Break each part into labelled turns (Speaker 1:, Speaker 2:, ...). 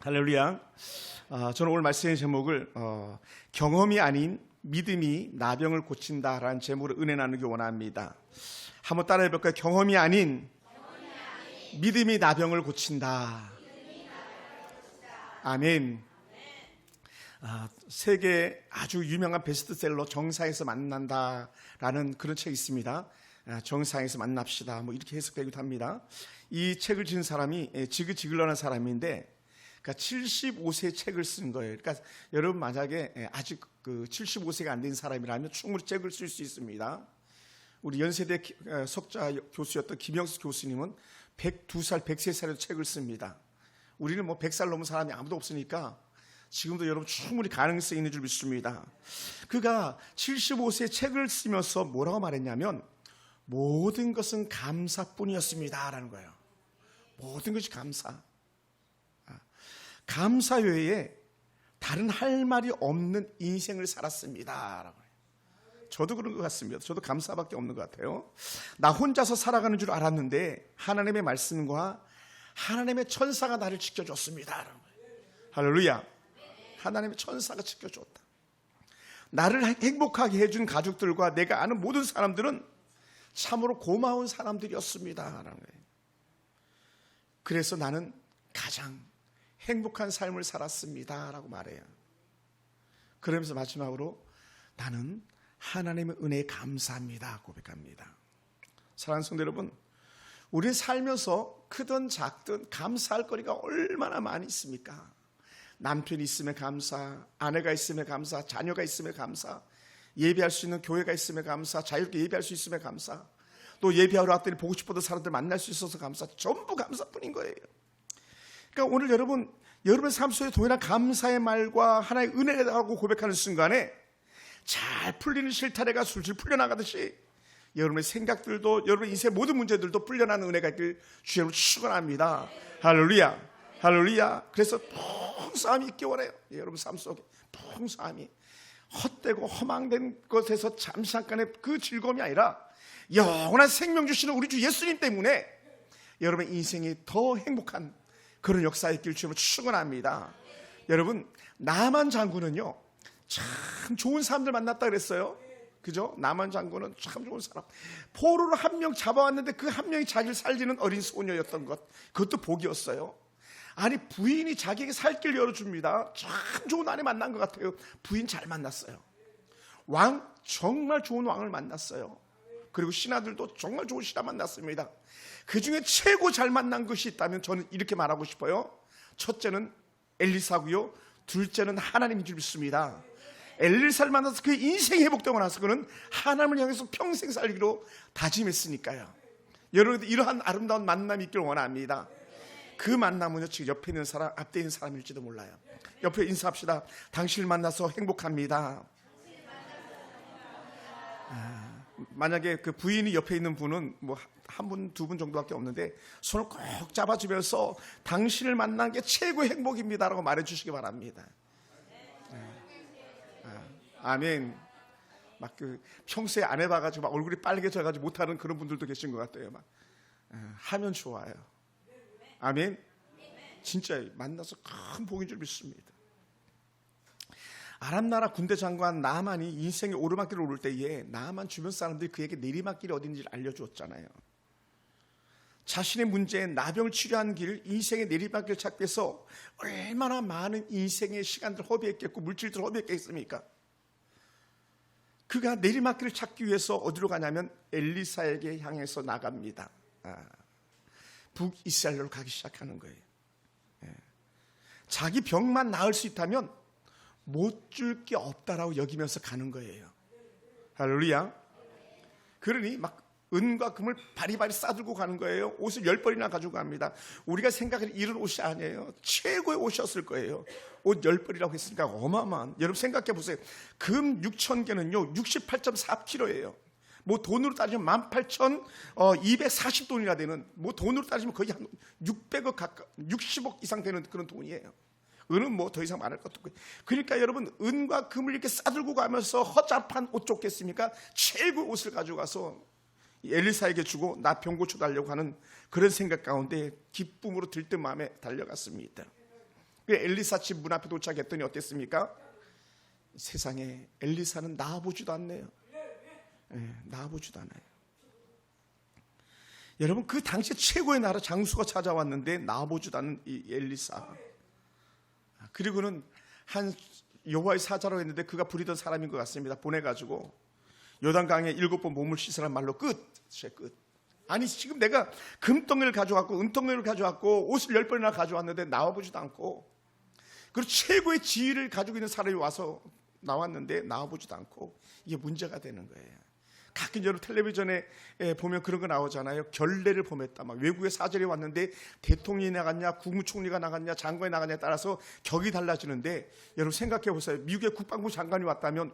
Speaker 1: 할렐루야. 저는 오늘 말씀의 제목을 경험이 아닌 믿음이 나병을 고친다라는 제목으로 은혜 나누기 원합니다. 한번 따라해 볼까요? 경험이 아닌 믿음이 나병을 고친다. 아멘. 세계 아주 유명한 베스트셀러 정상에서 만난다라는 그런 책이 있습니다. 정상에서 만납시다. 뭐 이렇게 해석되기도 합니다. 이 책을 지은 사람이 지그지글러는 사람인데, 그러니까 75세 책을 쓴 거예요. 그러니까 여러분 만약에 아직 75세가 안 된 사람이라면 충분히 책을 쓸 수 있습니다. 우리 연세대 석좌 교수였던 김영수 교수님은 102살, 103살에도 책을 씁니다. 우리는 뭐 100살 넘은 사람이 아무도 없으니까 지금도 여러분 충분히 가능성이 있는 줄 믿습니다. 그가 75세 책을 쓰면서 뭐라고 말했냐면 모든 것은 감사뿐이었습니다 라는 거예요. 모든 것이 감사. 감사 외에 다른 할 말이 없는 인생을 살았습니다 라고 해요. 저도 그런 것 같습니다. 저도 감사밖에 없는 것 같아요. 나 혼자서 살아가는 줄 알았는데 하나님의 말씀과 하나님의 천사가 나를 지켜줬습니다 라고 해요. 할렐루야. 하나님의 천사가 지켜줬다. 나를 행복하게 해준 가족들과 내가 아는 모든 사람들은 참으로 고마운 사람들이었습니다 라는 거예요. 그래서 나는 가장 행복한 삶을 살았습니다 라고 말해요. 그러면서 마지막으로 나는 하나님의 은혜에 감사합니다 고백합니다. 사랑하는 성도 여러분, 우리는 살면서 크든 작든 감사할 거리가 얼마나 많이 있습니까? 남편이 있으면 감사, 아내가 있으면 감사, 자녀가 있으면 감사, 예배할 수 있는 교회가 있으면 감사, 자유롭게 예배할 수 있으면 감사, 또 예배하러 왔더니 보고 싶었던 사람들 만날 수 있어서 감사. 전부 감사뿐인 거예요. 그러니까 오늘 여러분의 삶 속에 동일한 감사의 말과 하나의 은혜라고 고백하는 순간에 잘 풀리는 실타래가 술술 풀려나가듯이 여러분의 생각들도 여러분의 인생의 모든 문제들도 풀려나는 은혜가 있길 주님으로 축원합니다. 할렐루야. 할렐루야. 그래서 풍성함이 있기 원해요. 여러분 삶 속에 풍성함이 헛되고 허망된 것에서 잠깐의 그 즐거움이 아니라 영원한 생명 주시는 우리 주 예수님 때문에 여러분의 인생이 더 행복한 그런 역사에 있길 주님으로 축원합니다. 여러분, 나만 장군은요 참 좋은 사람들 만났다 그랬어요. 그죠? 나만 장군은 참 좋은 사람. 포로를 한 명 잡아왔는데 그 한 명이 자기를 살리는 어린 소녀였던 것, 그것도 복이었어요. 아니, 부인이 자기에게 살 길 열어줍니다. 참 좋은 아내 만난 것 같아요. 부인 잘 만났어요. 왕, 정말 좋은 왕을 만났어요. 그리고 신하들도 정말 좋은 신하 만났습니다. 그 중에 최고 잘 만난 것이 있다면 저는 이렇게 말하고 싶어요. 첫째는 엘리사고요, 둘째는 하나님인 줄 믿습니다. 엘리사를 만나서 그 인생이 회복되고 나서 그는 하나님을 향해서 평생 살기로 다짐했으니까요. 여러분들 이러한 아름다운 만남이 있길 원합니다. 그 만남은요, 지금 옆에 있는 사람, 앞에 있는 사람일지도 몰라요. 옆에 인사합시다. 당신을 만나서 행복합니다. 만약에 그 부인이 옆에 있는 분은 뭐 한 분, 두 분 정도밖에 없는데 손을 꼭 잡아주면서 당신을 만난 게 최고의 행복입니다라고 말해주시기 바랍니다. 아멘. 막 그 평소에 안 해봐가지고 막 얼굴이 빨개져가지고 못하는 그런 분들도 계신 것 같아요. 막 하면 좋아요. 아멘. 진짜 만나서 큰 복인 줄 믿습니다. 아람 나라 군대 장관 나만이 인생의 오르막길을 오를 때에 나만 주변 사람들이 그에게 내리막길이 어딘지를 알려주었잖아요. 자신의 문제에 나병을 치료하는 길, 인생의 내리막길을 찾기 위해서 얼마나 많은 인생의 시간들을 허비했겠고 물질들을 허비했겠습니까? 그가 내리막길을 찾기 위해서 어디로 가냐면 엘리사에게 향해서 나갑니다. 북이스라엘로 가기 시작하는 거예요. 자기 병만 나을 수 있다면 못 줄 게 없다라고 여기면서 가는 거예요. 할렐루야. 그러니 막 은과 금을 바리바리 싸들고 가는 거예요. 옷을 10벌이나 가지고 갑니다. 우리가 생각하는 이런 옷이 아니에요. 최고의 옷이었을 거예요. 옷 10벌이라고 했으니까 어마어마한. 여러분 생각해 보세요. 금 6,000개는요 68.4kg예요. 뭐 돈으로 따지면 18,240돈이나 되는, 뭐 돈으로 따지면 거의 한 600억 가까이, 60억 이상 되는 그런 돈이에요. 은은 뭐 더 이상 말할 것도 없고. 그러니까 여러분, 은과 금을 이렇게 싸들고 가면서 허접한 옷 좋겠습니까? 최고의 옷을 가져가서 엘리사에게 주고 나 병 고쳐 달라고 하는 그런 생각 가운데 기쁨으로 들뜬 마음에 달려갔습니다. 엘리사 집 문 앞에 도착했더니 어땠습니까? 세상에 엘리사는 나와보지도 않네요. 나와보지도 않아요. 여러분, 그 당시 최고의 나라 장수가 찾아왔는데 나와보지도 않는 이 엘리사. 그리고는 한 여호와의 사자라고 했는데 그가 부리던 사람인 것 같습니다. 보내가지고 요단강에 7번 몸을 씻으란 말로 끝. 아니, 지금 내가 금덩이를 가져왔고 은덩이를 가져왔고 옷을 10번이나 가져왔는데 나와보지도 않고, 그리고 최고의 지위를 가지고 있는 사람이 와서 나왔는데 나와보지도 않고, 이게 문제가 되는 거예요. 가끔 여러분 텔레비전에 보면 그런 거 나오잖아요. 결례를 범했다. 막 외국에 사절이 왔는데 대통령이 나갔냐, 국무총리가 나갔냐, 장관이 나갔냐에 따라서 격이 달라지는데, 여러분 생각해 보세요. 미국의 국방부 장관이 왔다면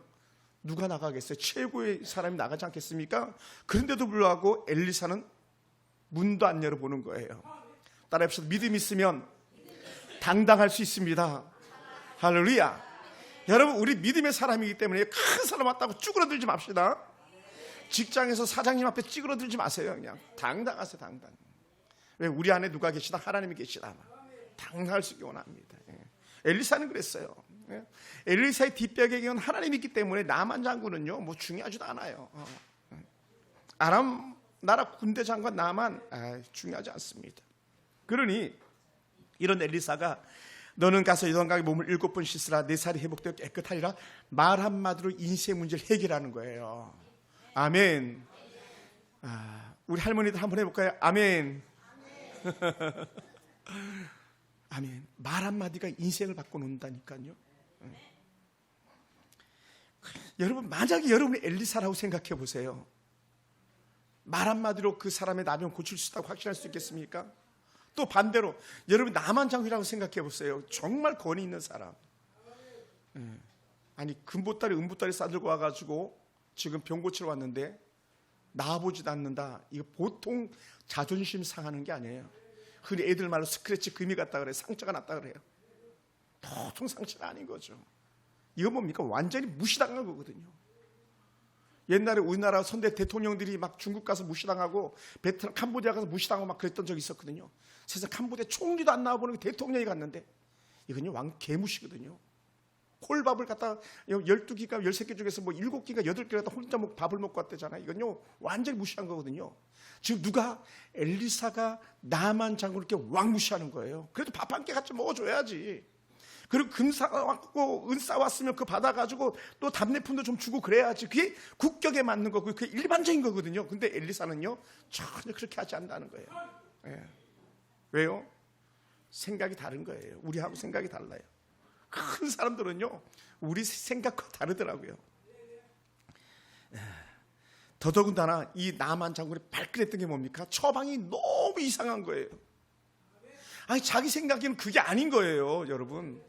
Speaker 1: 누가 나가겠어요? 최고의 사람이 나가지 않겠습니까? 그런데도 불구하고 엘리사는 문도 안 열어보는 거예요. 따라합시다. 믿음 있으면 당당할 수 있습니다. 할렐루야. 여러분, 우리 믿음의 사람이기 때문에 큰 사람 왔다고 쭈그러들지 맙시다. 직장에서 사장님 앞에 찌그러들지 마세요. 그냥 당당하세요. 당당. 왜? 우리 안에 누가 계시다? 하나님이 계시다. 당당할 수 있기 원합니다. 엘리사는 그랬어요. 엘리사의 뒷벽에는 하나님이 있기 때문에 나만 장군은요 뭐 중요하지도 않아요. 아람 나라 군대 장관 나만 중요하지 않습니다. 그러니 이런 엘리사가 너는 가서 요단강에 몸을 7번 씻으라, 내 살이 회복되어 깨끗하리라, 말 한마디로 인생 문제를 해결하는 거예요. 아멘. 우리 할머니들 한번 해볼까요? 아멘. 아멘. 말 한마디가 인생을 바꿔놓는다니까요. 여러분, 만약에 여러분이 엘리사라고 생각해 보세요. 말 한마디로 그 사람의 나병 고칠 수 있다고 확신할 수 있겠습니까? 또 반대로 여러분이 나만 장군이라고 생각해 보세요. 정말 권위 있는 사람. 아니, 금보따리 은보따리 싸들고 와가지고 지금 병 고치러 왔는데 나와보지도 않는다. 이거 보통 자존심 상하는 게 아니에요. 흔히 애들 말로 스크래치 금이 갔다 그래요. 상처가 났다 그래요. 보통 상처가 아닌 거죠. 이거 뭡니까? 완전히 무시당한 거거든요. 옛날에 우리나라 선대 대통령들이 막 중국 가서 무시당하고 베트남, 캄보디아 가서 무시당하고 막 그랬던 적이 있었거든요. 세상 캄보디아 총리도 안 나와보는 게 대통령이 갔는데, 이건요 왕 개무시거든요. 콜밥을 갖다 12끼가 13개 중에서 뭐 7끼가 8개 갖다 혼자 밥을 먹고 왔대잖아요. 이건요 완전히 무시한 거거든요. 지금 누가? 엘리사가 나만 장군을 이렇게 왕무시하는 거예요. 그래도 밥 한 끼 같이 먹어줘야지. 그리고 금 싸왔고 은 싸왔으면 그 받아가지고 또 답례품도 좀 주고 그래야지. 그게 국격에 맞는 거고 그게 일반적인 거거든요. 근데 엘리사는요 전혀 그렇게 하지 않는다는 거예요. 왜요? 생각이 다른 거예요. 우리하고 생각이 달라요. 큰 사람들은요 우리 생각과 다르더라고요. 더더군다나 이 나만 장군이 발끈했던 게 뭡니까? 처방이 너무 이상한 거예요. 아니, 자기 생각에는 그게 아닌 거예요, 여러분.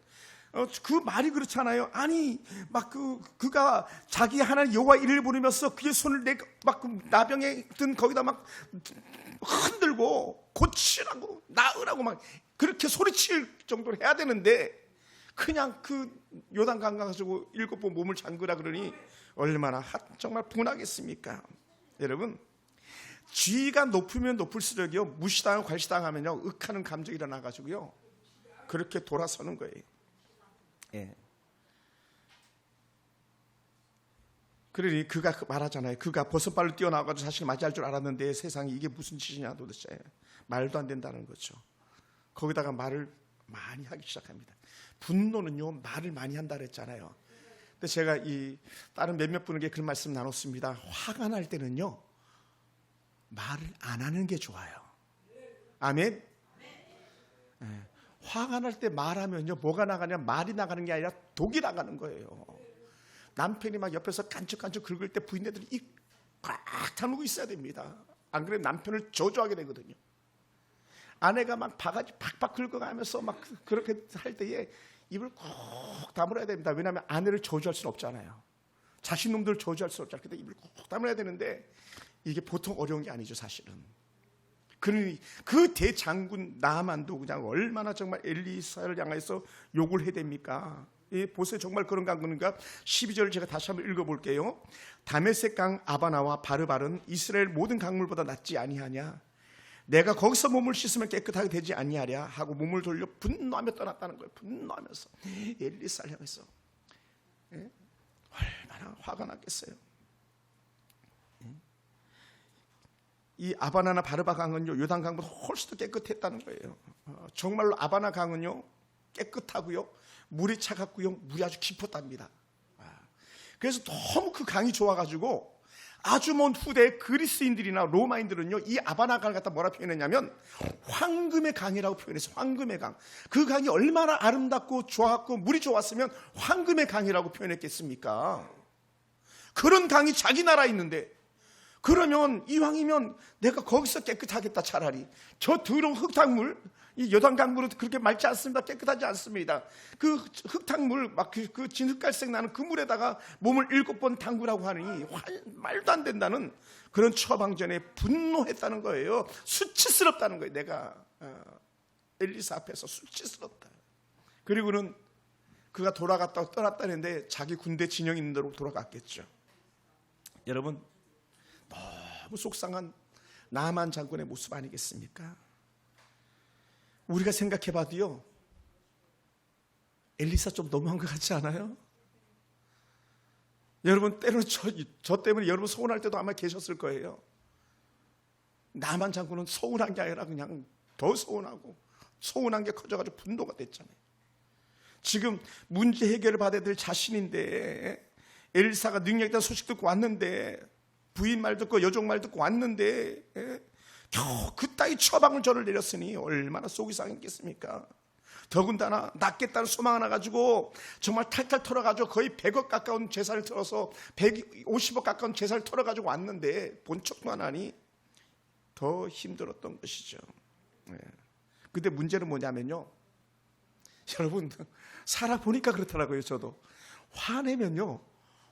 Speaker 1: 그 말이 그렇잖아요. 아니, 막 그가 자기 하나님 여호와 이름을 부르면서 그의 손을 막 나병에 든 거기다 막 흔들고 고치라고 나으라고 막 그렇게 소리칠 정도로 해야 되는데, 그냥 그 요단강 가가지고 7번 몸을 잠그라 그러니 얼마나 정말 분하겠습니까? 여러분, 지위가 높으면 높을수록요 무시당하고 괄시당하면요 윽하는 감정이 일어나가지고요 그렇게 돌아서는 거예요. 그러니 그가 말하잖아요. 그가 버선발로 뛰어나와가지고 자신을 맞이할 줄 알았는데 세상에 이게 무슨 짓이냐 도대체. 말도 안 된다는 거죠. 거기다가 말을 많이 하기 시작합니다. 분노는요 말을 많이 한다 그랬잖아요. 근데 제가 이 다른 몇몇 분에게 그런 말씀 나눴습니다. 화가 날 때는요 말을 안 하는 게 좋아요. 아멘. 화가 날 때 말하면요 뭐가 나가냐, 말이 나가는 게 아니라 독이 나가는 거예요. 남편이 막 옆에서 깐죽깐죽 긁을 때 부인네들이 입 꽉 다물고 있어야 됩니다. 안 그러면 남편을 저주하게 되거든요. 아내가 막 바가지 팍팍 긁어가면서 막 그렇게 할 때에 입을 꼭 다물어야 됩니다. 왜냐하면 아내를 저주할 수는 없잖아요. 자신 놈들을 저주할 수 없잖아요. 근데 입을 꼭 다물어야 되는데 이게 보통 어려운 게 아니죠, 사실은. 그러니 그 대장군 나만도 그냥 얼마나 정말 엘리사를 향해서 욕을 해야 됩니까? 보세요. 정말 그런 강군인가? 12절을 제가 다시 한번 읽어볼게요. 다메섹 강 아바나와 바르발은 이스라엘 모든 강물보다 낫지 아니하냐? 내가 거기서 몸을 씻으면 깨끗하게 되지 아니하랴 하고 몸을 돌려 분노하며 떠났다는 거예요. 분노하면서 엘리사를 향해서. 얼마나 화가 났겠어요. 이 아바나나 바르바 강은요, 요단 강보다 훨씬 더 깨끗했다는 거예요. 정말로 아바나 강은요 깨끗하고요, 물이 차갑고요, 물이 아주 깊었답니다. 그래서 너무 그 강이 좋아가지고 아주 먼 후대 그리스인들이나 로마인들은요 이 아바나 강을 갖다 뭐라 표현했냐면 황금의 강이라고 표현했어요. 황금의 강. 그 강이 얼마나 아름답고 좋았고 물이 좋았으면 황금의 강이라고 표현했겠습니까? 그런 강이 자기 나라에 있는데, 그러면 이왕이면 내가 거기서 깨끗하겠다. 차라리 저 더러운 흙탕물, 이 요단강물은 그렇게 맑지 않습니다. 깨끗하지 않습니다. 그 흙탕물 막 그 진흙갈색 나는 그 물에다가 몸을 7번 담그라고 하니 말도 안 된다는 그런 처방전에 분노했다는 거예요. 수치스럽다는 거예요. 내가 엘리사 앞에서 수치스럽다. 그리고는 그가 돌아갔다고 떠났다는데 자기 군대 진영 있는 대로 돌아갔겠죠. 여러분, 너무 속상한 나만 장군의 모습 아니겠습니까? 우리가 생각해봐도요, 엘리사 좀 너무한 것 같지 않아요? 여러분, 때로는 저 때문에 여러분 서운할 때도 아마 계셨을 거예요. 나만 장군은 서운한 게 아니라 그냥 더 서운하고 서운한 게 커져가지고 분노가 됐잖아요. 지금 문제 해결을 받아야 될 자신인데, 엘리사가 능력 있다는 소식 듣고 왔는데, 부인 말 듣고 여종 말 듣고 왔는데 겨우 그따위 처방을 저를 내렸으니 얼마나 속이 상했겠습니까? 더군다나 낫겠다는 소망 하나 가지고 정말 탈탈 털어가지고 거의 100억 가까운 재산을 털어서 150억 가까운 재산을 털어가지고 왔는데 본척도 안 하니 더 힘들었던 것이죠. 근데 문제는 뭐냐면요, 여러분 살아보니까 그렇더라고요. 저도 화내면요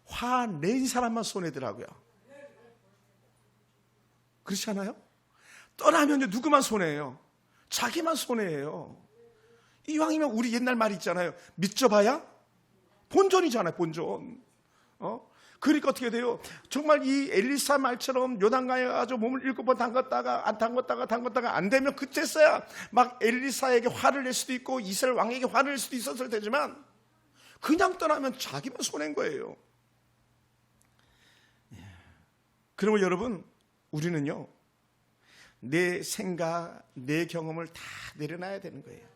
Speaker 1: 화낸 사람만 손해더라고요. 그렇지 않아요? 떠나면요 누구만 손해예요? 자기만 손해예요. 이왕이면 우리 옛날 말 있잖아요. 믿져봐야 본전이잖아요. 본전. 그러니까 어떻게 돼요? 정말 이 엘리사 말처럼 요단강에 가서 몸을 7번 담갔다가 안 되면 그때서야 막 엘리사에게 화를 낼 수도 있고 이스라엘 왕에게 화를 낼 수도 있었을 테지만 그냥 떠나면 자기만 손해인 거예요. 그러면 여러분, 우리는요 내 생각, 내 경험을 다 내려놔야 되는 거예요.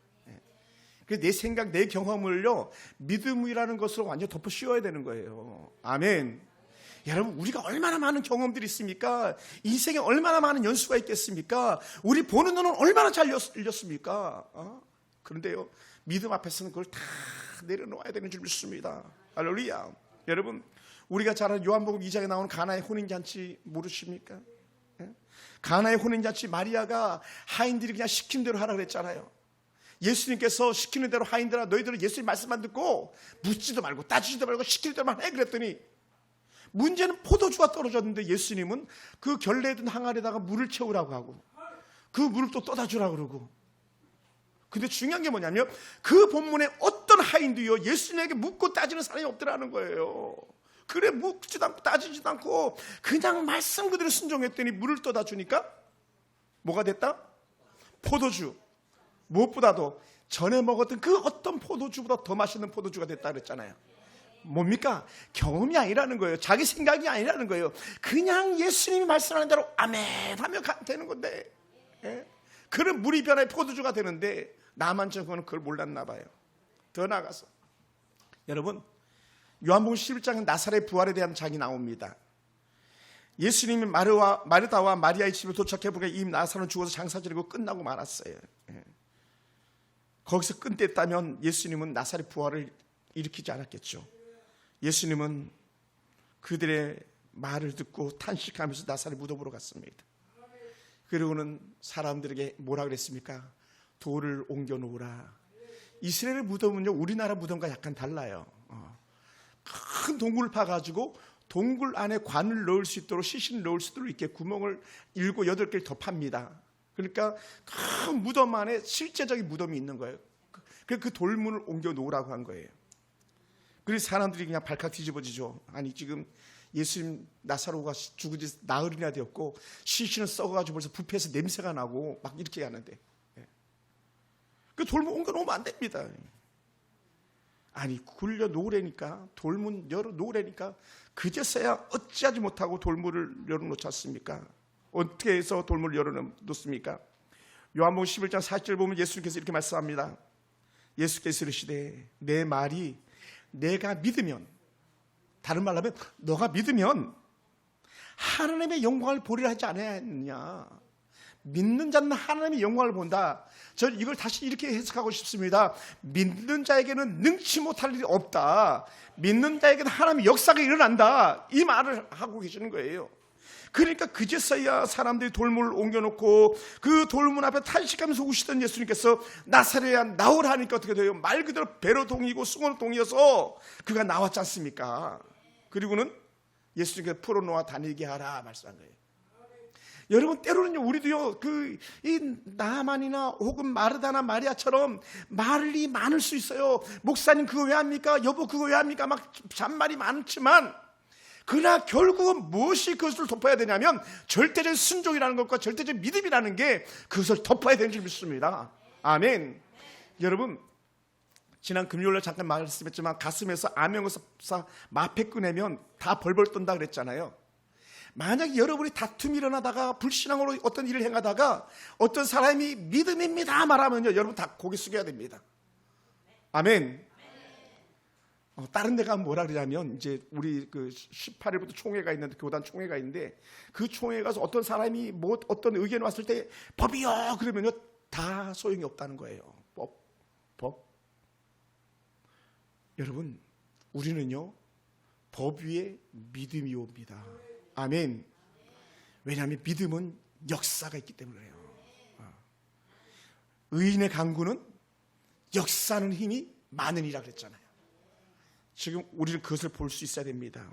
Speaker 1: 내 생각, 내 경험을요 믿음이라는 것으로 완전히 덮어 씌워야 되는 거예요. 아멘. 여러분, 우리가 얼마나 많은 경험들이 있습니까? 인생에 얼마나 많은 연수가 있겠습니까? 우리 보는 눈은 얼마나 잘 열렸습니까? 그런데요 믿음 앞에서는 그걸 다 내려놓아야 되는 줄 믿습니다. 할렐루야. 여러분, 우리가 잘 아는 요한복음 2장에 나오는 가나의 혼인잔치 모르십니까? 가나의 혼인잔치, 마리아가 하인들이 그냥 시킨 대로 하라 그랬잖아요. 예수님께서 시키는 대로 하인들아 너희들은 예수님 말씀만 듣고 묻지도 말고 따지지도 말고 시키는 대로만 해 그랬더니 문제는 포도주가 떨어졌는데 예수님은 그 결례에 든 항아리에다가 물을 채우라고 하고 그 물을 또 떠다 주라고 그러고. 근데 중요한 게 뭐냐면 그 본문에 어떤 하인도요 예수님에게 묻고 따지는 사람이 없더라는 거예요. 그래 묻지도 않고 따지지도 않고 그냥 말씀 그대로 순종했더니 물을 떠다 주니까 뭐가 됐다? 포도주. 무엇보다도 전에 먹었던 그 어떤 포도주보다 더 맛있는 포도주가 됐다 그랬잖아요. 뭡니까? 경험이 아니라는 거예요. 자기 생각이 아니라는 거예요. 그냥 예수님이 말씀하는 대로 아멘 하면 되는 건데, 그런 물이 변화의 포도주가 되는데 나만 저거는 그걸 몰랐나 봐요. 더 나아가서 여러분, 요한복음 11장은 나사렛 부활에 대한 장이 나옵니다. 예수님이 마르다와 마리아의 집에 도착해 보니까 이 나사로는 죽어서 장사 지내고 끝나고 말았어요. 거기서 끝냈다면 예수님은 나사렛 부활을 일으키지 않았겠죠. 예수님은 그들의 말을 듣고 탄식하면서 나사렛 무덤으로 갔습니다. 그리고는 사람들에게 뭐라 그랬습니까? 돌을 옮겨 놓으라. 이스라엘 무덤은요 우리나라 무덤과 약간 달라요. 큰 동굴을 파가지고 동굴 안에 관을 넣을 수 있도록, 시신을 넣을 수 있도록 이렇게 구멍을 7, 8개를 더 팝니다. 그러니까 큰 무덤 안에 실제적인 무덤이 있는 거예요. 그 돌문을 옮겨 놓으라고 한 거예요. 그래서 사람들이 그냥 발칵 뒤집어지죠. 아니 지금 예수님 나사로가 죽은 지 나흘이나 되었고 시신은 썩어가지고 벌써 부패해서 냄새가 나고 막 이렇게 하는데 그 돌문 옮겨놓으면 안 됩니다. 아니 굴려 놓으래니까 돌문 열어 놓으래니까 그제서야 어찌하지 못하고 돌문을 열어놓지 않습니까? 어떻게 해서 돌문을 열어놓습니까? 요한복음 11장 40절 보면 예수님께서 이렇게 말씀합니다. 예수께서 이르시되 내 말이 내가 믿으면, 다른 말로 하면 너가 믿으면 하나님의 영광을 보리라 하지 않았느냐. 믿는 자는 하나님의 영광을 본다. 저는 이걸 다시 이렇게 해석하고 싶습니다. 믿는 자에게는 능치 못할 일이 없다. 믿는 자에게는 하나님의 역사가 일어난다. 이 말을 하고 계시는 거예요. 그러니까 그제서야 사람들이 돌문을 옮겨놓고 그 돌문 앞에 탄식하면서 우시던 예수님께서 나사렛에 나오라 하니까 어떻게 돼요? 말 그대로 배로 동이고 수건으로 동이어서 그가 나왔지 않습니까? 그리고는 예수님께서 풀어놓아 다니게 하라 말씀한 거예요. 여러분 때로는요 우리도요 이 나만이나 혹은 마르다나 마리아처럼 말이 많을 수 있어요. 목사님 그거 왜 합니까? 여보 그거 왜 합니까? 막 잔말이 많지만 그러나 결국은 무엇이 그것을 덮어야 되냐면 절대적 순종이라는 것과 절대적 믿음이라는 게 그것을 덮어야 되는 줄 믿습니다. 아멘. 여러분 지난 금요일날 잠깐 말씀했지만 가슴에서 암행어사 마패 꺼내면 다 벌벌 떤다 그랬잖아요. 만약에 여러분이 다툼이 일어나다가 불신앙으로 어떤 일을 행하다가 어떤 사람이 믿음입니다 말하면요 여러분 다 고개 숙여야 됩니다. 아멘. 다른 데가 뭐라 그러냐면 이제 우리 그 18일부터 총회가 있는데 교단 총회가 있는데 그 총회에 가서 어떤 사람이 뭐 어떤 의견이 왔을 때 법이요 그러면요 다 소용이 없다는 거예요. 법. 여러분 우리는요 법 위에 믿음이 옵니다. 아멘. 왜냐하면 믿음은 역사가 있기 때문에요. 의인의 강구는 역사하는 힘이 많으니라 그랬잖아요. 지금 우리는 그것을 볼 수 있어야 됩니다.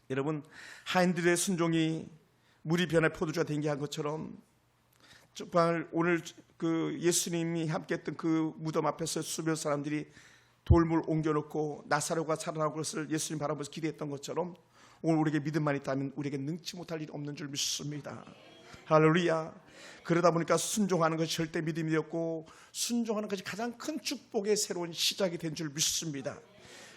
Speaker 1: 여러분 하인들의 순종이 물이 변해 포도주가 된 게 한 것처럼 정말 오늘 그 예수님이 함께했던 그 무덤 앞에서 수백 사람들이 돌물 옮겨놓고 나사로가 살아나올 것을 예수님 바라보면서 기대했던 것처럼 오늘 우리에게 믿음만 있다면 우리에게 능치 못할 일이 없는 줄 믿습니다. 할렐루야. 그러다 보니까 순종하는 것이 절대 믿음이 되었고 순종하는 것이 가장 큰 축복의 새로운 시작이 된 줄 믿습니다.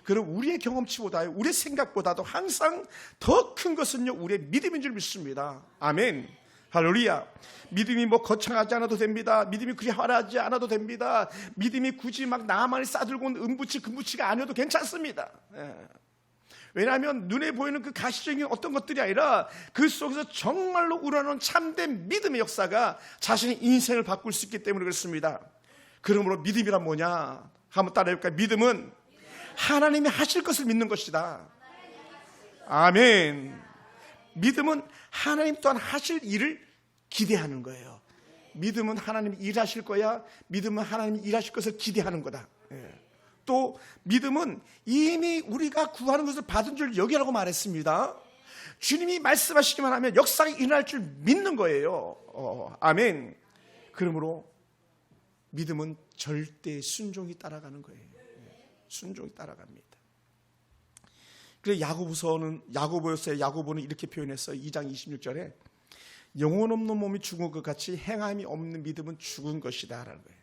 Speaker 1: 그럼 우리의 경험치보다 우리의 생각보다도 항상 더 큰 것은요 우리의 믿음인 줄 믿습니다. 아멘. 할렐루야. 믿음이 뭐 거창하지 않아도 됩니다. 믿음이 그리 화려하지 않아도 됩니다. 믿음이 굳이 막 나만이 싸들고 온 은부치 금부치가 아니어도 괜찮습니다. 왜냐하면 눈에 보이는 그 가시적인 어떤 것들이 아니라 그 속에서 정말로 우러나오는 참된 믿음의 역사가 자신의 인생을 바꿀 수 있기 때문에 그렇습니다. 그러므로 믿음이란 뭐냐? 한번 따라해볼까요? 믿음은 하나님이 하실 것을 믿는 것이다. 아멘. 믿음은 하나님 또한 하실 일을 기대하는 거예요. 믿음은 하나님이 일하실 거야. 믿음은 하나님이 일하실 것을 기대하는 거다. 또 믿음은 이미 우리가 구하는 것을 받은 줄 여기라고 말했습니다. 주님이 말씀하시기만 하면 역사가 일어날 줄 믿는 거예요. 아멘. 그러므로 믿음은 절대 순종이 따라가는 거예요. 순종이 따라갑니다. 그래서 야고보는 이렇게 표현했어요. 2장 26절에 영혼 없는 몸이 죽은 것 같이 행함이 없는 믿음은 죽은 것이다 라는 거예요.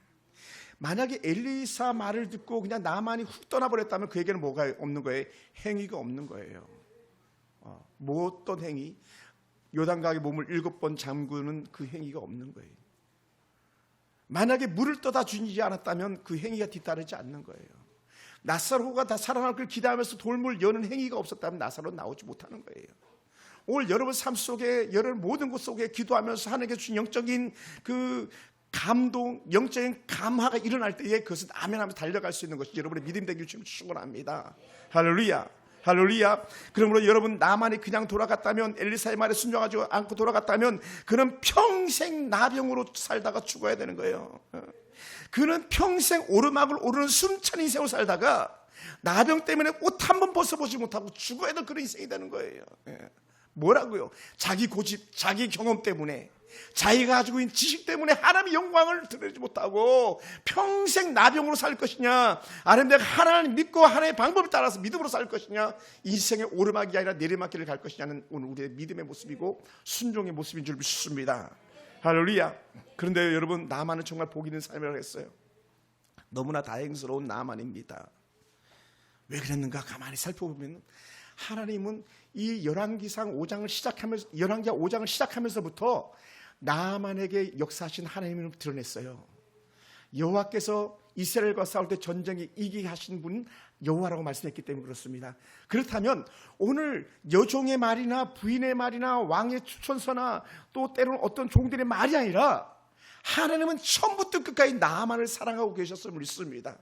Speaker 1: 만약에 엘리사 말을 듣고 그냥 나만이 훅 떠나버렸다면 그에게는 뭐가 없는 거예요? 행위가 없는 거예요. 뭐 어떤 행위? 요단강에 몸을 7번 잠그는 그 행위가 없는 거예요. 만약에 물을 떠다 주지 않았다면 그 행위가 뒤따르지 않는 거예요. 나사로가 다 살아날 걸 기대하면서 돌물 여는 행위가 없었다면 나사로는 나오지 못하는 거예요. 오늘 여러분 삶 속에 여러분 모든 곳 속에 기도하면서 하나님께 주신 영적인 그 감동, 영적인 감화가 일어날 때에 그것은 아멘하면서 달려갈 수 있는 것이 여러분의 믿음 되길 축원합니다. 할렐루야. 할렐루야. 그러므로 여러분 나만이 그냥 돌아갔다면 엘리사의 말에 순종하지 않고 돌아갔다면 그는 평생 나병으로 살다가 죽어야 되는 거예요. 그는 평생 오르막을 오르는 숨찬 인생을 살다가 나병 때문에 옷 한 번 벗어보지 못하고 죽어야 될 그런 인생이 되는 거예요. 뭐라고요? 자기 고집, 자기 경험 때문에 자기가 가지고 있는 지식 때문에 하나님의 영광을 드러내지 못하고 평생 나병으로 살 것이냐, 아니면 내가 하나님 믿고 하나님의 방법을 따라서 믿음으로 살 것이냐, 인생의 오르막이 아니라 내리막길을 갈 것이냐는 오늘 우리의 믿음의 모습이고 순종의 모습인 줄 믿습니다. 할렐루야. 그런데 여러분, 나만은 정말 복 있는 삶이라고 했어요. 너무나 다행스러운 나만입니다. 왜 그랬는가 가만히 살펴보면 하나님은 이 열왕기상 5장을 시작하면서, 열왕기하 5장을 시작하면서부터 나만에게 역사하신 하나님을 드러냈어요. 여호와께서 이스라엘과 싸울 때 전쟁에 이기게 하신 분은 여호와라고 말씀했기 때문에 그렇습니다. 그렇다면 오늘 여종의 말이나 부인의 말이나 왕의 추천서나 또 때로는 어떤 종들의 말이 아니라 하나님은 처음부터 끝까지 나만을 사랑하고 계셨음을 믿습니다.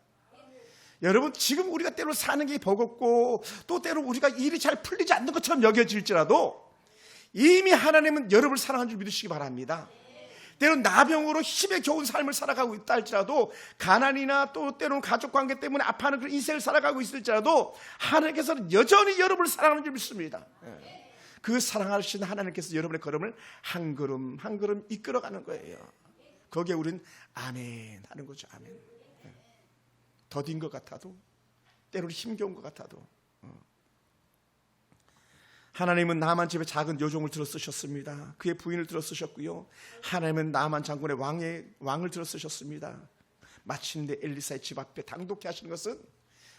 Speaker 1: 여러분, 지금 우리가 때로 사는 게 버겁고 또 때로 우리가 일이 잘 풀리지 않는 것처럼 여겨질지라도 이미 하나님은 여러분을 사랑하는 줄 믿으시기 바랍니다. 때로는 나병으로 힘에 겨운 삶을 살아가고 있다 할지라도, 가난이나 또 때로는 가족관계 때문에 아파하는 그런 인생을 살아가고 있을지라도 하나님께서는 여전히 여러분을 사랑하는 줄 믿습니다. 그 사랑하시는 하나님께서 여러분의 걸음을 한 걸음 한 걸음 이끌어가는 거예요. 거기에 우리는 아멘 하는 거죠. 아멘. 더딘 것 같아도, 때로는 힘겨운 것 같아도 하나님은 나만 집에 작은 여종을 들어 쓰셨습니다. 그의 부인을 들어 쓰셨고요, 하나님은 나만 장군의 왕을 들어 쓰셨습니다. 마침내 엘리사의 집 앞에 당독케 하신 것은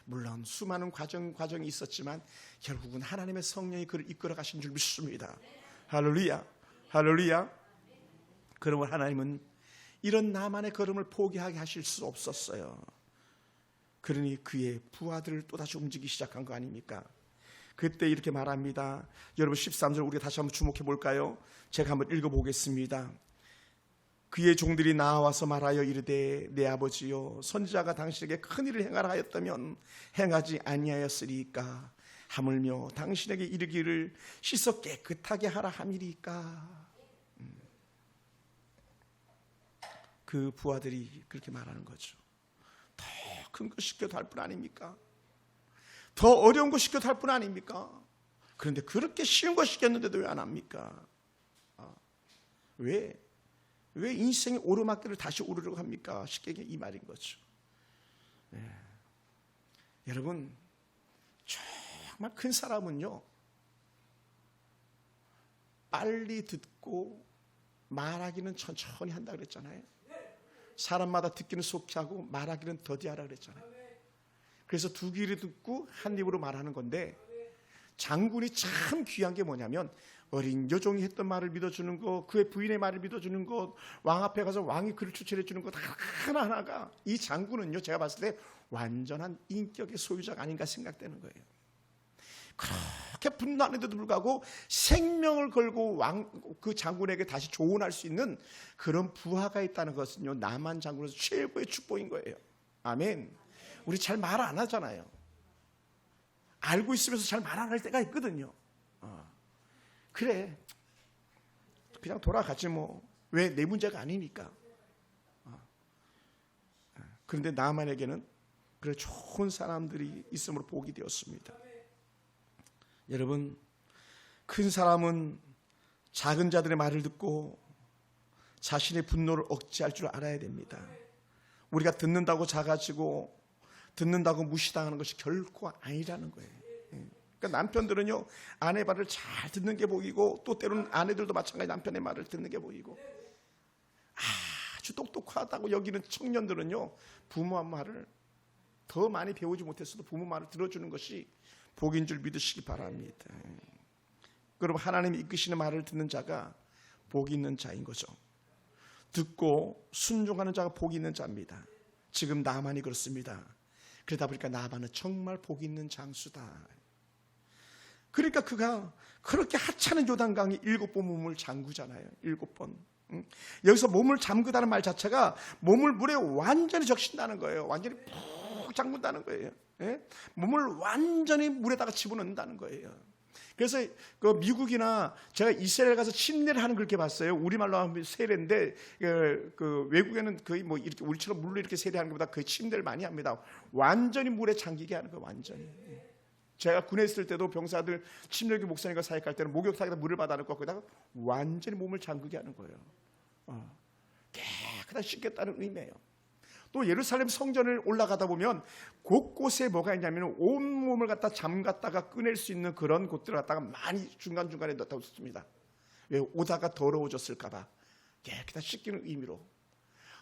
Speaker 1: 물론 수많은 과정이 있었지만 결국은 하나님의 성령이 그를 이끌어 가신 줄 믿습니다. 할렐루야. 할렐루야. 그러면 하나님은 이런 나만의 걸음을 포기하게 하실 수 없었어요. 그러니 그의 부하들을 또다시 움직이기 시작한 거 아닙니까? 그때 이렇게 말합니다. 여러분, 13절 우리가 다시 한번 주목해 볼까요? 제가 한번 읽어보겠습니다. 그의 종들이 나와서 말하여 이르되, 내 아버지여, 선지자가 당신에게 큰 일을 행하라 하였다면 행하지 아니하였으리이까? 하물며 당신에게 이르기를 씻어 깨끗하게 하라 함이리이까? 그 부하들이 그렇게 말하는 거죠. 더 큰 거 시켜도 할 뿐 아닙니까? 더 어려운 거 시켜도 할 뿐 아닙니까? 그런데 그렇게 쉬운 거 시켰는데도 왜 안 합니까? 왜 인생의 오르막길을 다시 오르려고 합니까? 쉽게 이 말인 거죠. 여러분, 정말 큰 사람은요, 빨리 듣고 말하기는 천천히 한다 그랬잖아요. 사람마다 듣기는 속히 하고 말하기는 더디하라 그랬잖아요. 그래서 두 귀로 듣고 한 입으로 말하는 건데, 장군이 참 귀한 게 뭐냐면 어린 여종이 했던 말을 믿어주는 것, 그의 부인의 말을 믿어주는 것, 왕 앞에 가서 왕이 그를 추천해 주는 것 하나하나가, 이 장군은요, 제가 봤을 때 완전한 인격의 소유자가 아닌가 생각되는 거예요. 그렇게 분노하는데도 불구하고 생명을 걸고 그 장군에게 다시 조언할 수 있는 그런 부하가 있다는 것은요, 나만 장군에서 최고의 축복인 거예요. 아멘. 우리 잘 말 안 하잖아요. 알고 있으면서 잘 말 안 할 때가 있거든요. 그래, 그냥 돌아가지 뭐. 왜? 내 문제가 아니니까. 그런데 나만에게는 그래 좋은 사람들이 있음으로 복이 되었습니다. 여러분, 큰 사람은 작은 자들의 말을 듣고 자신의 분노를 억제할 줄 알아야 됩니다. 우리가 듣는다고 작아지고 듣는다고 무시당하는 것이 결코 아니라는 거예요. 그러니까 남편들은요, 아내 말을 잘 듣는 게 보이고, 또 때로는 아내들도 마찬가지 남편의 말을 듣는 게 보이고, 아주 똑똑하다고 여기는 청년들은요, 부모 말을 더 많이 배우지 못했어도 부모 말을 들어주는 것이 복인 줄 믿으시기 바랍니다. 그럼 하나님이 이끄시는 말을 듣는 자가 복이 있는 자인 거죠. 듣고 순종하는 자가 복이 있는 자입니다. 지금 나만이 그렇습니다. 그러다 보니까 나만은 정말 복이 있는 장수다. 그러니까 그가 그렇게 하찮은 요단강에 7번 몸을 잠그잖아요. 7번. 여기서 몸을 잠그다는 말 자체가 몸을 물에 완전히 적신다는 거예요. 완전히 푹 잠근다는 거예요. 예? 몸을 완전히 물에다가 집어넣는다는 거예요. 그래서 그 미국이나 제가 이스라엘 가서 침례를 하는 그렇게 봤어요. 우리말로 하면 세례인데 그 외국에는 거의 뭐 이렇게 우리처럼 물로 이렇게 세례하는 것보다 거의 침례를 많이 합니다. 완전히 물에 잠기게 하는 거, 완전히. 제가 군에 있을 때도 병사들 침례교 목사님과 사역할 때는 목욕탕에다 물을 받아놓고 거기다가 완전히 몸을 잠그게 하는 거예요. 깨끗하게 씻겠다는 의미예요. 또 예루살렘 성전을 올라가다 보면 곳곳에 뭐가 있냐면 온몸을 갖다 잠갔다가 꺼낼 수 있는 그런 곳들을 갖다가 많이 중간중간에 넣다 놓습니다. 왜? 오다가 더러워졌을까 봐 깨끗하게 씻기는 의미로.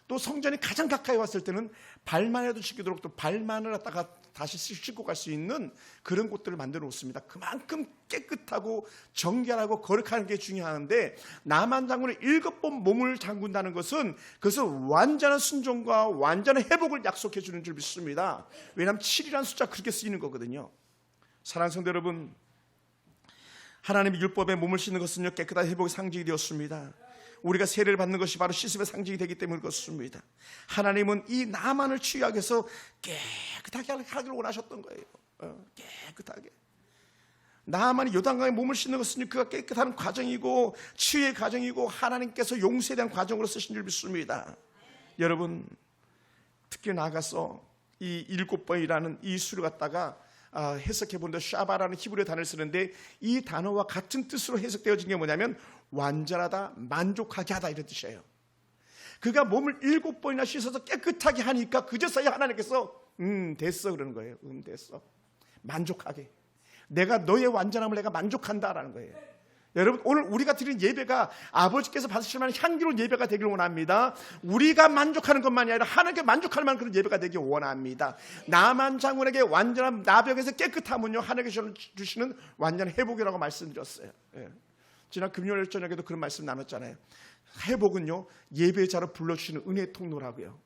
Speaker 1: 또 성전이 가장 가까이 왔을 때는 발만 해도 씻기도록 또 발만을 갖다가 다시 씻고 갈 수 있는 그런 곳들을 만들어 놓습니다. 그만큼 깨끗하고 정결하고 거룩한 게 중요한데, 나만 장군의 7번 몸을 잠근다는 것은 그것은 완전한 순종과 완전한 회복을 약속해 주는 줄 믿습니다. 왜냐하면 7이라는 숫자 그렇게 쓰이는 거거든요. 사랑하는 성도 여러분, 하나님의 율법에 몸을 씻는 것은요, 깨끗한 회복의 상징이 되었습니다. 우리가 세례를 받는 것이 바로 씻음의 상징이 되기 때문에 그렇습니다. 하나님은 이 나만을 취하게 해서 깨끗하게 하기를 원하셨던 거예요. 깨끗하게. 나만이 요단강에 몸을 씻는 것은 그가 깨끗한 과정이고 치유의 과정이고 하나님께서 용서에 대한 과정으로 쓰신 줄 믿습니다. 여러분, 특히 나아가서 이 7번이라는 이 수를 갖다가 해석해 본다. 샤바라는 히브리어 단어를 쓰는데, 이 단어와 같은 뜻으로 해석되어진 게 뭐냐면 완전하다, 만족하게 하다, 이런 뜻이에요. 그가 몸을 7번이나 씻어서 깨끗하게 하니까 그제서야 하나님께서 됐어 그러는 거예요. 됐어, 만족하게. 내가 너의 완전함을 내가 만족한다라는 거예요. 여러분, 오늘 우리가 드리는 예배가 아버지께서 받으실 만한 향기로운 예배가 되기를 원합니다. 우리가 만족하는 것만이 아니라 하나님께 만족할 만한 그런 예배가 되길 원합니다. 나만 장군에게 완전한 나병에서 깨끗함은요, 하나님께서 주시는 완전한 회복이라고 말씀드렸어요. 지난 금요일 저녁에도 그런 말씀 나눴잖아요. 회복은요, 예배자로 불러주시는 은혜의 통로라고요.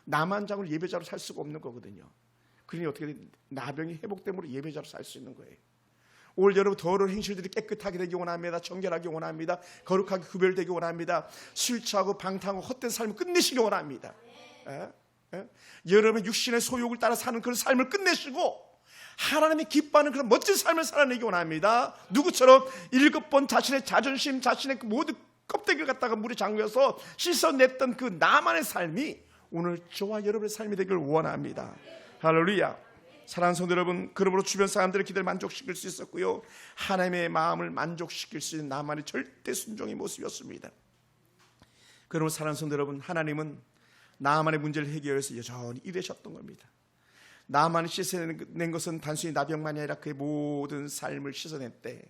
Speaker 1: 나만 장군 예배자로 살 수가 없는 거거든요. 그러니 어떻게 나병이 회복됨으로 예배자로 살 수 있는 거예요. 올 여러분, 더러운 행실들이 깨끗하게 되기 원합니다. 정결하게 원합니다. 거룩하게 구별되기 원합니다. 술 취하고 방탕하고 헛된 삶을 끝내시기 원합니다. 여러분의 육신의 소욕을 따라 사는 그런 삶을 끝내시고 하나님이 기뻐하는 그런 멋진 삶을 살아내기 원합니다. 누구처럼 7번 자신의 자존심, 자신의 그 모든 껍데기를 갖다가 물에 잠겨서 씻어냈던 그 나만의 삶이 오늘 저와 여러분의 삶이 되기를 원합니다. 할렐루야. 사랑하는 성도 여러분, 그러므로 주변 사람들의 기대를 만족시킬 수 있었고요, 하나님의 마음을 만족시킬 수 있는 나만의 절대 순종의 모습이었습니다. 그러므로 사랑하는 성도 여러분, 하나님은 나만의 문제를 해결해서 여전히 일하셨던 겁니다. 나만을 씻어낸 것은 단순히 나병만이 아니라 그의 모든 삶을 씻어냈대.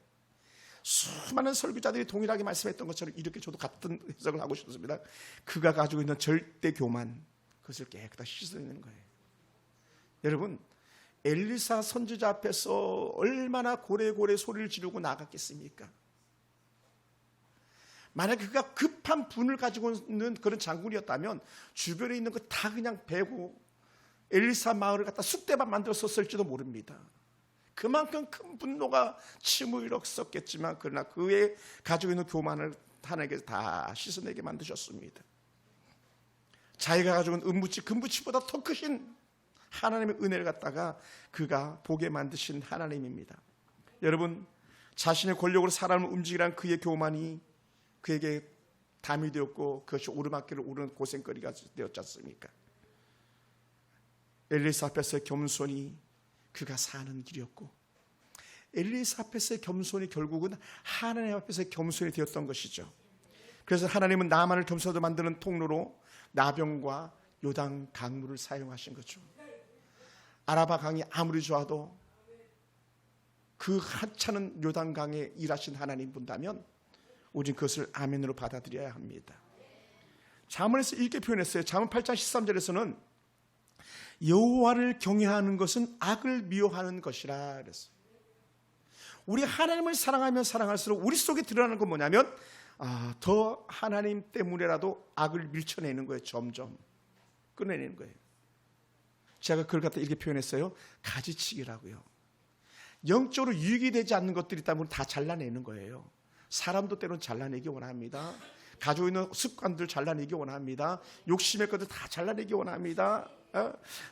Speaker 1: 수많은 설교자들이 동일하게 말씀했던 것처럼 이렇게 저도 같은 해석을 하고 싶습니다. 그가 가지고 있는 절대 교만, 그것을 깨끗하게 씻어내는 거예요. 여러분, 엘리사 선지자 앞에서 얼마나 고래고래 소리를 지르고 나갔겠습니까? 만약 그가 급한 분을 가지고 있는 그런 장군이었다면 주변에 있는 거 다 그냥 베고 엘리사 마을을 갖다 쑥대밭 만들었을지도 모릅니다. 그만큼 큰 분노가 치밀었었겠지만, 그러나 그의 가지고 있는 교만을 하나님께서 다 씻어내게 만드셨습니다. 자기가 가지고 있는 은부치, 금부치보다 더 크신 하나님의 은혜를 갖다가 그가 보게 만드신 하나님입니다. 여러분, 자신의 권력으로 사람을 움직이란 그의 교만이 그에게 담이 되었고, 그것이 오르막길을 오르는 고생거리가 되었지 않습니까? 엘리사 앞에서의 겸손이 그가 사는 길이었고, 엘리사 앞에서의 겸손이 결국은 하나님 앞에서의 겸손이 되었던 것이죠. 그래서 하나님은 나만을 겸손하게 만드는 통로로 나병과 요단 강물을 사용하신 거죠. 아라바 강이 아무리 좋아도 그 하찮은 요단강에 일하신 하나님 본다면 우린 그것을 아멘으로 받아들여야 합니다. 잠언에서 이렇게 표현했어요. 잠언 8장 13절에서는 여호와를 경외하는 것은 악을 미워하는 것이라 그랬어요. 우리 하나님을 사랑하면 사랑할수록 우리 속에 드러나는 건 뭐냐면 더 하나님 때문에라도 악을 밀쳐내는 거예요. 점점 끊어내는 거예요. 제가 그걸 갖다 이렇게 표현했어요. 가지치기라고요. 영적으로 유익이 되지 않는 것들이 있다면 다 잘라내는 거예요. 사람도 때로는 잘라내기 원합니다. 가지고 있는 습관들 잘라내기 원합니다. 욕심의 것들 다 잘라내기 원합니다.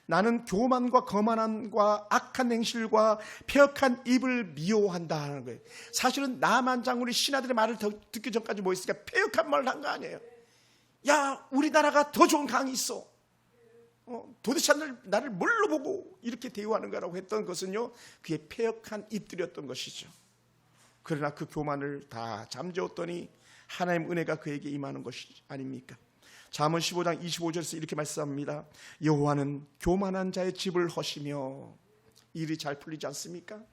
Speaker 1: 나는 교만과 거만함과 악한 행실과 폐역한 입을 미워한다는 거예요. 사실은 나만 장군이 신하들의 말을 듣기 전까지 뭐 있으니까 폐역한 말을 한 거 아니에요. 야, 우리나라가 더 좋은 강이 있어. 도대체 나를 뭘로 보고 이렇게 대우하는가라고 했던 것은요, 그의 패역한 입들이었던 것이죠. 그러나 그 교만을 다 잠재웠더니 하나님 은혜가 그에게 임하는 것이 아닙니까? 잠언 15장 25절에서 이렇게 말씀합니다. 여호와는 교만한 자의 집을 허시며. 일이 잘 풀리지 않습니까?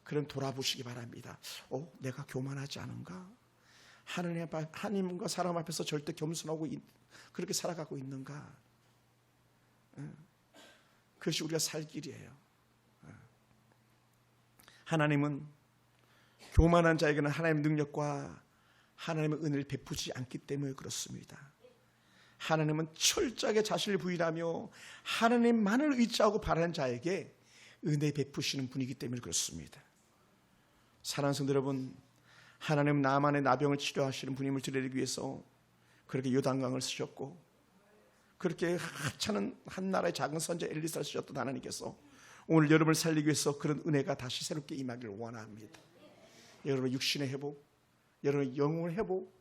Speaker 1: 그럼 돌아보시기 바랍니다. 내가 교만하지 않은가? 하나님과 사람 앞에서 절대 겸손하고 그렇게 살아가고 있는가? 그것이 우리가 살 길이에요. 하나님은 교만한 자에게는 하나님의 능력과 하나님의 은혜를 베푸지 않기 때문에 그렇습니다. 하나님은 철저하게 자신을 부인하며 하나님만을 의지하고 바라는 자에게 은혜 베푸시는 분이기 때문에 그렇습니다. 사랑하는 성도 여러분, 하나님은 나만의 나병을 치료하시는 분임을 드리기 위해서 그렇게 요단강을 쓰셨고, 그렇게 하찮은 한 나라의 작은 선지 엘리사를 쓰셨던 하나님께서 오늘 여러분을 살리기 위해서 그런 은혜가 다시 새롭게 임하기를 원합니다. 여러분의 육신의 회복, 여러분의 영혼의 회복,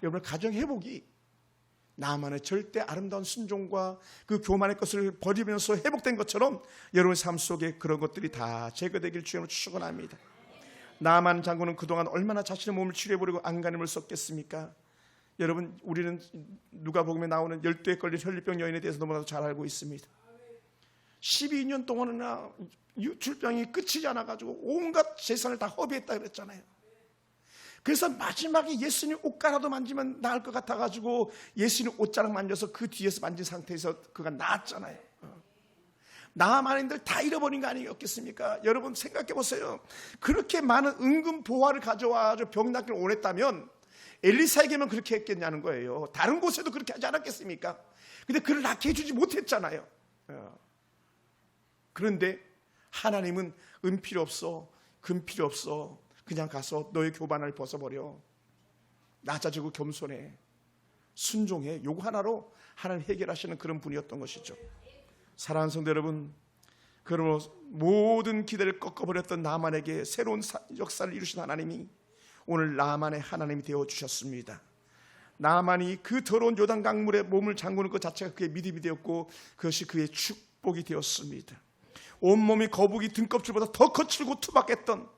Speaker 1: 여러분의 가정의 회복이 나만의 절대 아름다운 순종과 그 교만의 것을 버리면서 회복된 것처럼 여러분의 삶 속에 그런 것들이 다 제거되길 주님으로 축원합니다. 나만 장군은 그동안 얼마나 자신의 몸을 치료해버리고 안간힘을 썼겠습니까? 여러분, 우리는 누가복음에 나오는 12에 걸린 혈류병 여인에 대해서 너무나도 잘 알고 있습니다. 12년 동안이나 출병이 끝이지 않아가지고 온갖 재산을 다 허비했다 그랬잖아요. 그래서 마지막에 예수님 옷가라도 만지면 나을 것 같아가지고 예수님 옷자락 만져서 그 뒤에서 만진 상태에서 그가 나았잖아요. 나만인들 다 잃어버린 거 아니었겠습니까? 여러분 생각해 보세요. 그렇게 많은 은근 보화를 가져와서 병 낫기를 원했다면 엘리사에게만 그렇게 했겠냐는 거예요. 다른 곳에도 그렇게 하지 않았겠습니까? 근데 그를 낫게 해주지 못했잖아요. 그런데 하나님은 은 필요 없어, 금 필요 없어, 그냥 가서 너의 교만을 벗어버려, 낮아지고 겸손해, 순종해, 요거 하나로 하나님 해결하시는 그런 분이었던 것이죠. 사랑하는 성도 여러분, 그러므로 모든 기대를 꺾어버렸던 나만에게 새로운 역사를 이루신 하나님이 오늘 나만의 하나님이 되어주셨습니다. 나만이 그 더러운 요단 강물에 몸을 잠그는 것 자체가 그의 믿음이 되었고 그것이 그의 축복이 되었습니다. 온몸이 거북이 등껍질보다 더 거칠고 투박했던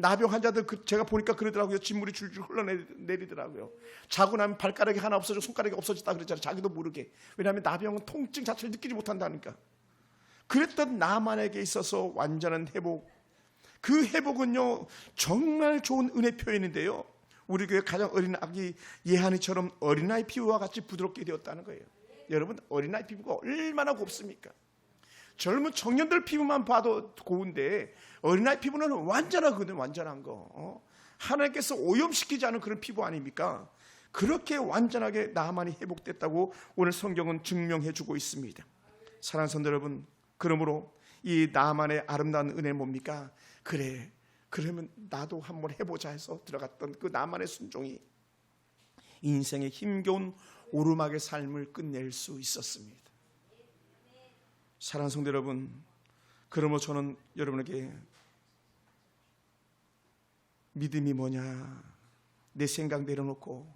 Speaker 1: 나병 환자들, 제가 보니까 그러더라고요. 진물이 줄줄 흘러내리더라고요. 자고 나면 발가락이 하나 없어지고 손가락이 없어졌다 그랬잖아요. 자기도 모르게. 왜냐하면 나병은 통증 자체를 느끼지 못한다니까. 그랬던 나만에게 있어서 완전한 회복, 그 회복은요 정말 좋은 은혜 표현인데요, 우리 교회 가장 어린 아기 예한이처럼 어린아이 피부와 같이 부드럽게 되었다는 거예요. 여러분, 어린아이 피부가 얼마나 곱습니까? 젊은 청년들 피부만 봐도 고운데 어린아이 피부는 완전하거든요. 완전한 거. 하나님께서 오염시키지 않은 그런 피부 아닙니까? 그렇게 완전하게 나만이 회복됐다고 오늘 성경은 증명해 주고 있습니다. 사랑하는 성도 여러분, 그러므로 이 나만의 아름다운 은혜는 뭡니까? 그래, 그러면 나도 한번 해보자 해서 들어갔던 그 나만의 순종이 인생의 힘겨운 오르막의 삶을 끝낼 수 있었습니다. 사랑하는 성도 여러분, 그러므로 저는 여러분에게 믿음이 뭐냐, 내 생각 내려놓고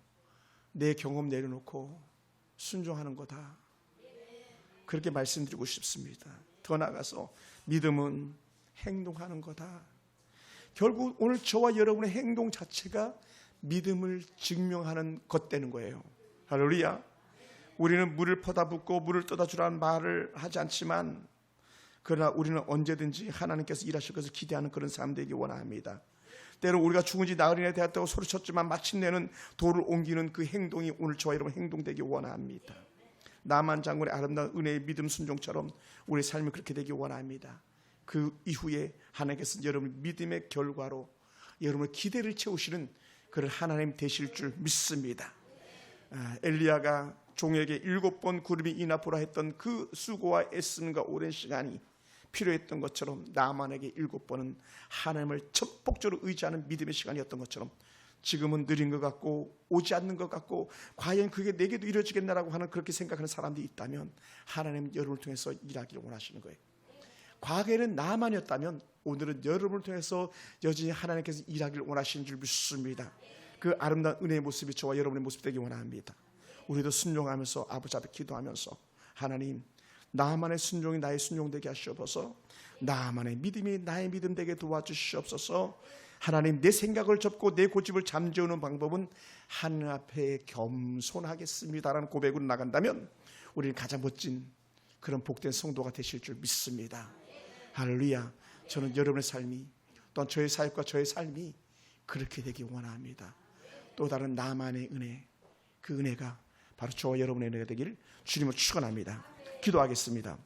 Speaker 1: 내 경험 내려놓고 순종하는 거다, 그렇게 말씀드리고 싶습니다. 더 나아가서 믿음은 행동하는 거다. 결국 오늘 저와 여러분의 행동 자체가 믿음을 증명하는 것 되는 거예요. 할렐루야. 우리는 물을 퍼다 붓고 물을 떠다 주라는 말을 하지 않지만, 그러나 우리는 언제든지 하나님께서 일하실 것을 기대하는 그런 사람 되기 원합니다. 때로 우리가 죽은 지 나흘이나 되었다고 소리쳤지만 마침내는 돌을 옮기는 그 행동이 오늘 저와 여러분 행동되기 원합니다. 나만 장군의 아름다운 은혜의 믿음 순종처럼 우리 삶이 그렇게 되기 원합니다. 그 이후에 하나님께서 여러분 믿음의 결과로 여러분의 기대를 채우시는 그런 하나님 되실 줄 믿습니다. 엘리야가 종에게 7번 구름이 인하보라 했던 그 수고와 애씀과 오랜 시간이 필요했던 것처럼 나만에게 7번은 하나님을 적극적으로 의지하는 믿음의 시간이었던 것처럼 지금은 느린 것 같고 오지 않는 것 같고 과연 그게 내게도 이루어지겠나라고 하는 그렇게 생각하는 사람들이 있다면 하나님 여러분을 통해서 일하기를 원하시는 거예요. 과거에는 나만이었다면 오늘은 여러분을 통해서 여전히 하나님께서 일하기를 원하시는 줄 믿습니다. 그 아름다운 은혜의 모습이 저와 여러분의 모습이 되기 원합니다. 우리도 순종하면서 아버지 앞에 기도하면서 하나님, 나만의 순종이 나의 순종 되게 하시옵소서. 나만의 믿음이 나의 믿음 되게 도와주시옵소서. 하나님, 내 생각을 접고 내 고집을 잠재우는 방법은 하늘 앞에 겸손하겠습니다라는 고백으로 나간다면 우리는 가장 멋진 그런 복된 성도가 되실 줄 믿습니다. 할렐루야. 저는 여러분의 삶이, 또한 저의 사역과 저의 삶이 그렇게 되기 원합니다. 또 다른 나만의 은혜, 그 은혜가 바로 저와 여러분의 은혜가 되기를 주님을 축원합니다. 기도하겠습니다.